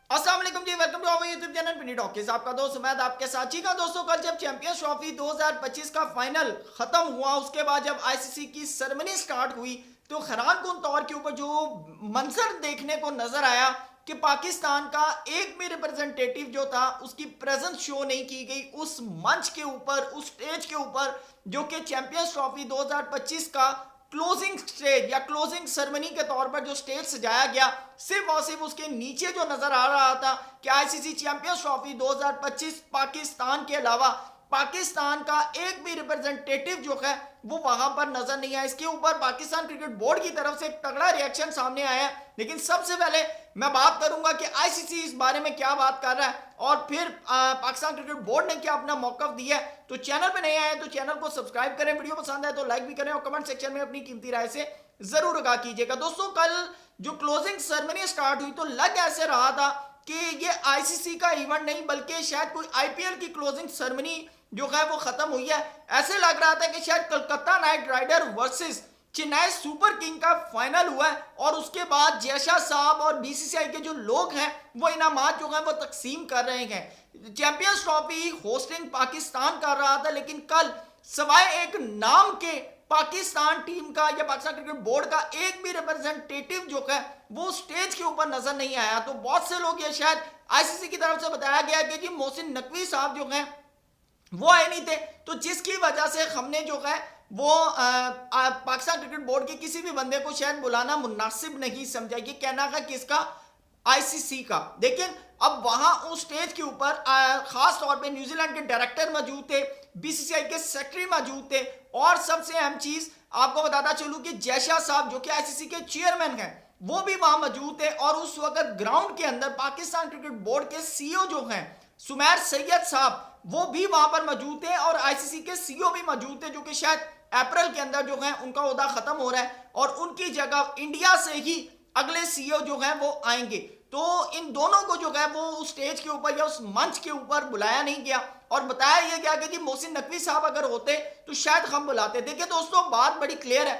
अस्सलाम वालेकुम जी, welcome to our YouTube channel Pini Talkies. आपका दोस्त उमैद आपके साथ ही का। दोस्तों, कल जब चैंपियंस ट्रॉफी 2025 का फाइनल खत्म हुआ, उसके बाद जब आईसीसी की सेरेमनी स्टार्ट हुई तो हैरानकुन तौर के ऊपर जो मंजर देखने को नजर आया कि पाकिस्तान का एक भी रिप्रेजेंटेटिव जो था उसकी प्रेजेंस शो नहीं की गई उस मंच के ऊपर, उस स्टेज के ऊपर जो कि चैंपियंस ट्रॉफी 2025 का क्लोजिंग स्टेज या क्लोजिंग सेरेमनी के तौर पर जो स्टेज सजाया गया, सिर्फ और सिर्फ उसके नीचे जो नजर आ रहा था कि आईसीसी चैंपियंस ट्रॉफी 2025 पाकिस्तान के अलावा पाकिस्तान का एक भी रिप्रेजेंटेटिव जो है वो वहां पर नजर नहीं आया। इसके ऊपर पाकिस्तान क्रिकेट बोर्ड की तरफ से एक तगड़ा रिएक्शन सामने आया है, लेकिन सबसे पहले मैं बात करूंगा कि आईसीसी इस बारे में क्या बात कर रहा है और फिर पाकिस्तान क्रिकेट बोर्ड ने क्या अपना मौकफ दिया है। तो चैनल पे नए आए तो चैनल को सब्सक्राइब करें, वीडियो पसंद आए तो लाइक भी करें और कमेंट सेक्शन में अपनी कीमती राय से जरूर आगाह कीजिएगा। दोस्तों, कल जो क्लोजिंग सेरेमनी स्टार्ट हुई तो लग ऐसे रहा था कि ये आईसीसी का इवेंट नहीं बल्कि शायद कोई आईपीएल की क्लोजिंग सेरेमनी जो है वो खत्म हुई है। ऐसे लग रहा था कि शायद Kolkata Knight Rider versus Chennai Super King का फाइनल हुआ है और उसके बाद जयशाह साहब और बीसीसीआई के जो लोग हैं वो इनामात जो है वो तकसीम कर रहे हैं। चैंपियंस ट्रॉफी होस्टिंग पाकिस्तान कर रहा था, लेकिन कल सवाए एक नाम के पाकिस्तान टीम का या पाकिस्तान क्रिकेट बोर्ड का एक भी रिप्रेजेंटेटिव जो है वो स्टेज के ऊपर नजर नहीं आया। तो बहुत से लोग ये शायद आईसीसी की तरफ से बताया गया कि जी मोहसिन नकवी साहब जो हैं वो आए नहीं थे, तो जिसकी वजह से हमने जो है वो पाकिस्तान क्रिकेट बोर्ड के किसी भी बंदे को शायद बुलाना मुनासिब नहीं समझा। ये कहना है किसका? आईसीसी का। लेकिन अब वहां उस स्टेज के ऊपर खास तौर पे न्यूजीलैंड के डायरेक्टर मौजूद थे, बीसीसीआई के सेक्रेटरी मौजूद थे और सबसे अहम चीज आपको बताता चलूं कि जयशाह साहब जो कि आईसीसी के चेयरमैन हैं वो भी वहां मौजूद थे और उस वक्त ग्राउंड के अंदर पाकिस्तान क्रिकेट बोर्ड के सीईओ जो हैं सुमैर सैयद साहब वो भी वहां पर मौजूद थे और आईसीसी के सीईओ भी मौजूद थे जो कि शायद अप्रैल के अंदर जो है उनका ओहदा खत्म हो रहा है और उनकी जगह इंडिया से ही अगले सीईओ जो है वो आएंगे। तो इन दोनों को जो है वो उस स्टेज के ऊपर या उस मंच के ऊपर बुलाया नहीं गया और बताया यह गया कि जी मोहसिन नकवी साहब अगर होते तो शायद हम बुलाते। देखिए दोस्तों, बात बड़ी क्लियर है।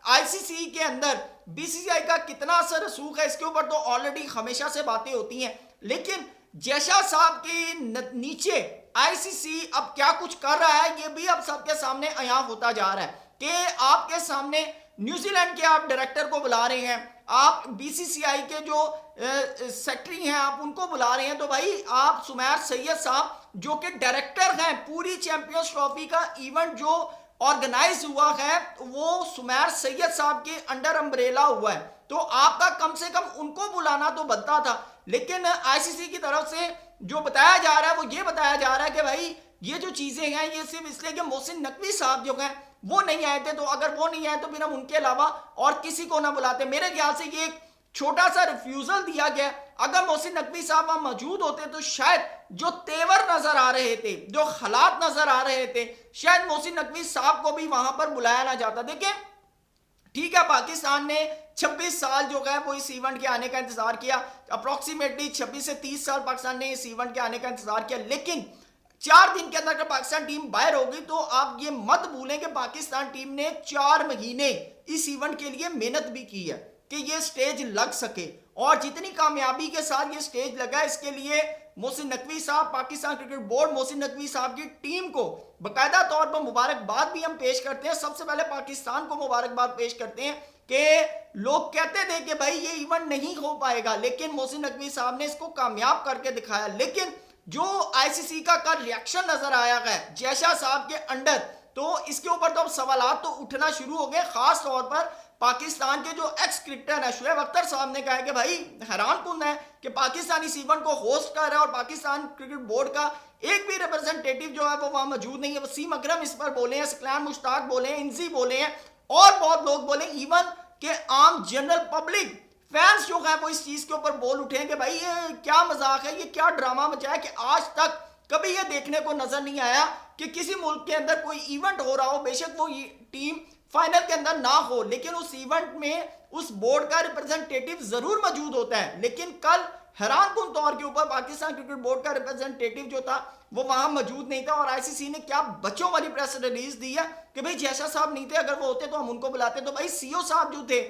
आईसीसी के अंदर बीसीसीआई का कितना असर रसूख है इसके ऊपर तो ऑलरेडी हमेशा से बातें होती हैं, लेकिन जयशाह साहब के नीचे आईसीसी अब क्या कुछ कर रहा है ये भी अब सबके सामने आया होता जा रहा है कि आपके सामने न्यूजीलैंड के आप डायरेक्टर को बुला रहे हैं, आप बीसीसीआई के जो सेक्रेटरी हैं आप उनको बुला रहे हैं। तो भाई आप सुमैर सैयद साहब जो कि डायरेक्टर हैं पूरी चैंपियंस ट्रॉफी का इवेंट जो ऑर्गेनाइज हुआ है वो सुमैर सैयद साहब के अंडर अम्ब्रेला हुआ है, तो आपका कम से कम उनको बुलाना तो बनता था। लेकिन आईसीसी की तरफ से जो बताया जा रहा है वो ये बताया जा रहा है कि भाई ये जो चीजें हैं ये सिर्फ इसलिए कि मोहसिन नकवी साहब जो हैं वो नहीं आए थे, तो अगर वो नहीं आए तो फिर हम उनके अलावा और किसी को ना बुलाते। मेरे ख्याल से ये एक छोटा सा रिफ्यूजल दिया गया। अगर मोहसिन नकवी साहब वहां मौजूद होते तो शायद जो तेवर नजर आ रहे थे, जो हालात नजर आ रहे थे, शायद मोहसिन नकवी साहब को भी वहां पर बुलाया ना जाता। देखिए ठीक है, पाकिस्तान ने 26 साल जो है वो इस इवेंट के आने का इंतजार किया, अप्रोक्सीमेटली 26 से 30 साल पाकिस्तान ने इस इवेंट के आने का इंतजार किया, लेकिन 4 दिन के अंदर अगर पाकिस्तान टीम बाहर होगी तो आप ये मत भूलें कि पाकिस्तान टीम ने 4 महीने इस इवेंट के लिए मेहनत भी की है कि ये स्टेज लग सके और जितनी कामयाबी के साथ ये स्टेज लगा इसके लिए मोहसिन नकवी साहब, पाकिस्तान क्रिकेट बोर्ड, मोहसिन नकवी साहब की टीम को बाकायदा तौर पर मुबारकबाद भी हम पेश करते हैं। सबसे पहले पाकिस्तान को मुबारकबाद पेश करते हैं कि लोग कहते थे कि भाई ये इवेंट नहीं हो पाएगा, लेकिन मोहसिन नकवी साहब ने इसको कामयाब करके दिखाया। लेकिन जो आईसीसी का कल रिएक्शन नजर आया है जयशाह साहब के अंडर, तो इसके ऊपर तो अब सवालात तो उठना शुरू हो गए। खास तौर पर पाकिस्तान के जो एक्स क्रिकेटर है शुएब अख्तर साहब ने कहा है कि भाई हैरानकुन है कि पाकिस्तान इस इवेंट को होस्ट कर रहा है और पाकिस्तान क्रिकेट बोर्ड का एक भी रिप्रेजेंटेटिव जो है वो वहां मौजूद नहीं है। वसीम अकरम इस पर बोले हैं, सकलान मुश्ताक बोले हैं, इंजी बोले हैं और बहुत लोग बोले, इवन के आम जनरल पब्लिक फैंस जो है वो इस चीज के ऊपर बोल उठे कि भाई ये क्या मजाक है, ये क्या ड्रामा मचा है कि आज तक कभी ये देखने को नजर नहीं आया कि किसी मुल्क के अंदर कोई इवेंट हो रहा हो, बेशक वो टीम फाइनल के अंदर ना हो, लेकिन उस इवेंट में उस बोर्ड का रिप्रेजेंटेटिव जरूर मौजूद होता है। लेकिन कल हैरानकुन तौर के ऊपर पाकिस्तान क्रिकेट बोर्ड का रिप्रेजेंटेटिव जो था वो वहां मौजूद नहीं था और आईसीसी ने क्या बच्चों वाली प्रेस रिलीज दी है कि भाई जयशाह साहब नहीं थे, अगर वो होते तो हम उनको बुलाते। तो भाई सीईओ साहब जो थे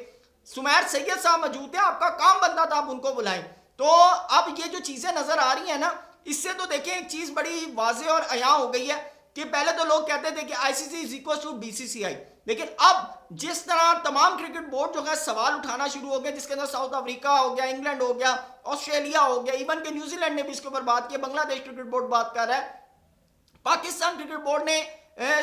सुमैर सैयद साहब मौजूद थे, आपका काम बनता था आप उनको बुलाएं। तो अब ये जो चीजें नजर आ रही है ना, इससे तो देखिए एक चीज बड़ी वाजे और अया हो गई है कि पहले तो लोग कहते थे कि ICC is equal to BCCI, लेकिन अब जिस तरह तमाम क्रिकेट बोर्ड जो है सवाल उठाना शुरू हो गए, जिसके अंदर साउथ अफ्रीका हो गया, इंग्लैंड हो गया, ऑस्ट्रेलिया हो गया, इवन के न्यूजीलैंड ने भी इसके ऊपर बात की, बांग्लादेश क्रिकेट बोर्ड बात कर रहा है, पाकिस्तान क्रिकेट बोर्ड ने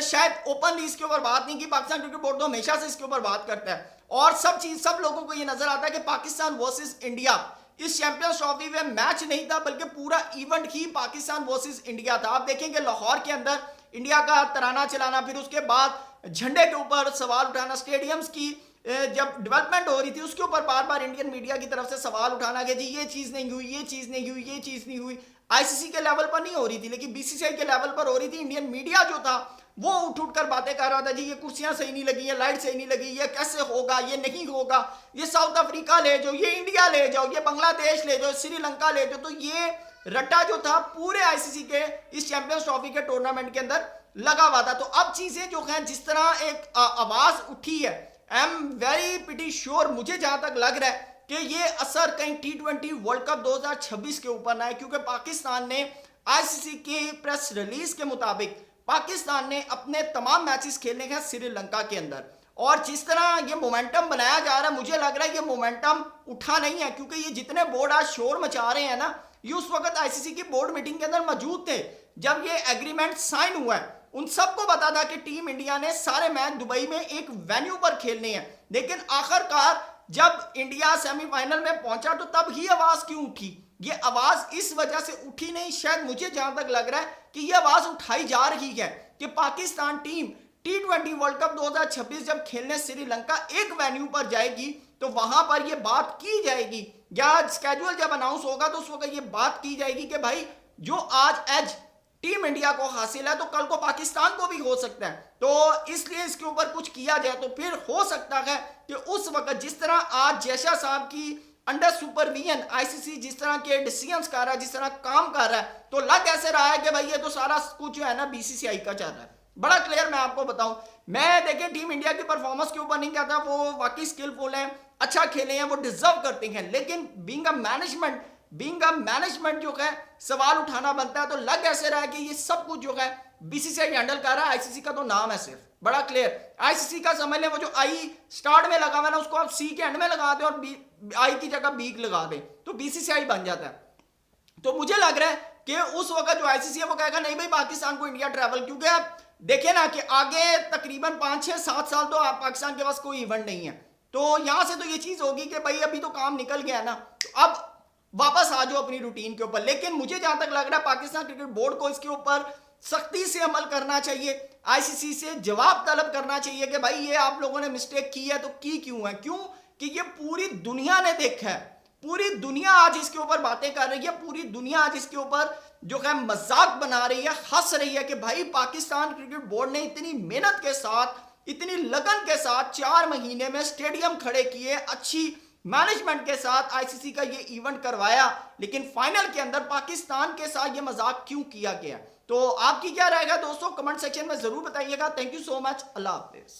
शायद ओपनली इसके ऊपर बात नहीं की। पाकिस्तान क्रिकेट बोर्ड तो हमेशा से इसके ऊपर बात करता है और सब लोगों को ये नजर आता है कि पाकिस्तान वर्सेस इंडिया इस चैंपियंस ट्रॉफी में मैच नहीं था, बल्कि पूरा इवेंट ही पाकिस्तान वर्सेस इंडिया था। आप देखेंगे लाहौर के अंदर इंडिया का तराना चलाना, फिर उसके बाद झंडे के ऊपर सवाल उठाना, स्टेडियम्स की जब डेवलपमेंट हो रही थी उसके ऊपर बार बार इंडियन मीडिया की तरफ से सवाल उठाना कि जी ये चीज नहीं हुई, ये चीज नहीं हुई, ये चीज नहीं हुई। आईसीसी के लेवल पर नहीं हो रही थी, लेकिन बीसीसीआई के लेवल पर हो रही थी। इंडियन मीडिया जो था वो उठ कर बातें कर रहा था, जी ये कुर्सियां सही नहीं लगी, ये लाइट सही नहीं लगी, ये कैसे होगा, ये नहीं होगा, ये साउथ अफ्रीका ले जाओ, ये इंडिया ले जाओ, ये बांग्लादेश ले जाओ, श्रीलंका ले जाओ। तो ये रट्टा जो था पूरे आईसीसी के इस चैंपियंस ट्रॉफी के टूर्नामेंट के अंदर लगा हुआ था। तो अब चीजें जो है जिस तरह एक आवाज उठी है, I am very pretty sure, मुझे जहां तक लग रहा है कि ये असर कहीं T20 वर्ल्ड कप 2026 के ऊपर ना है, क्योंकि पाकिस्तान ने आईसीसी की प्रेस रिलीज के मुताबिक पाकिस्तान ने अपने तमाम मैचेस खेलने हैं श्रीलंका के अंदर। और जिस तरह ये मोमेंटम बनाया जा रहा है, मुझे लग रहा है ये मोमेंटम उठा नहीं है, क्योंकि ये जितने बोर्ड आज शोर मचा रहे हैं ना, ये उस वक्त आईसीसी की बोर्ड मीटिंग के अंदर मौजूद थे जब ये एग्रीमेंट साइन हुआ है। उन सबको पता था कि टीम इंडिया ने सारे मैच दुबई में एक वेन्यू पर खेलने हैं, लेकिन आखिरकार जब इंडिया सेमीफाइनल में पहुंचा तो तब ही आवाज क्यों उठी? ये आवाज इस वजह से उठी नहीं, शायद मुझे जहां तक लग रहा है कि ये आवाज उठाई जा रही है कि Pakistan team T20 world cup 2026 जब खेलने श्रीलंका एक वेन्यू पर जाएगी तो वहां पर ये बात की जाएगी, या स्केड्यूल जब अनाउंस होगा तो उस वक्त ये बात की जाएगी कि भाई जो आज एज टीम इंडिया को हासिल है तो कल को पाकिस्तान को भी हो सकता है। तो इसलिए इसके ऊपर कुछ किया जाए तो फिर हो सकता है कि उस वक्त जिस तरह आज जैशा साहब की अंडर सुपरविजन आईसीसी जिस तरह के डिसीजंस कर रहा है, जिस तरह काम कर रहा है, तो लग ऐसे रहा है कि भाई ये तो सारा कुछ जो है ना बीसीसीआई का चल रहा है। बड़ा क्लियर मैं आपको बताऊं, मैं देखिए टीम इंडिया की परफॉर्मेंस के ऊपर नहीं कहता, वो वाकई स्किलफुल हैं, अच्छा खेले हैं, वो डिजर्व करते हैं, लेकिन बीइंग अ मैनेजमेंट जो है सवाल उठाना बनता है। तो लग ऐसे रहा है कि ये सब कुछ जो है बीसीसीआई हैंडल कर रहा है, आईसीसी का तो नाम है सिर्फ। बड़ा क्लियर, आईसीसी का समझ लें, वो जो आई स्टार्ट में लगा हुआ है ना उसको आप सी के एंड में लगा दें और आई की जगह बी लगा दें तो बीसीसीआई बन जाता है। तो मुझे लग रहा है कि उस वक्त जो आईसीसी है वो कहेगा नहीं भाई पाकिस्तान को इंडिया ट्रैवल, क्योंकि आप देखिए ना कि आगे तकरीबन 5, 6, 7 साल तो पाकिस्तान के पास कोई इवेंट नहीं है। तो यहां से तो ये चीज होगी कि भाई अभी तो काम निकल गया ना, तो अब वापस आ जाओ अपनी रूटीन के ऊपर। लेकिन मुझे जहां तक लग रहा है पाकिस्तान क्रिकेट बोर्ड को इसके ऊपर सख्ती से अमल करना चाहिए, आईसीसी से जवाब तलब करना चाहिए कि भाई ये आप लोगों ने मिस्टेक की है तो की क्यों है, क्यों कि ये पूरी दुनिया ने देखा है, पूरी दुनिया आज इसके ऊपर बातें कर रही है, पूरी दुनिया आज इसके ऊपर जो है मजाक बना रही है, हंस रही है कि भाई पाकिस्तान क्रिकेट बोर्ड ने इतनी मेहनत के साथ, इतनी लगन के साथ 4 महीने में स्टेडियम खड़े किए, अच्छी मैनेजमेंट के साथ आईसीसी का ये इवेंट करवाया, लेकिन फाइनल के अंदर पाकिस्तान के साथ ये मजाक क्यों किया गया। तो आपकी क्या राय है दोस्तों, कमेंट सेक्शन में जरूर बताइएगा। Thank you so much, Allah Hafiz.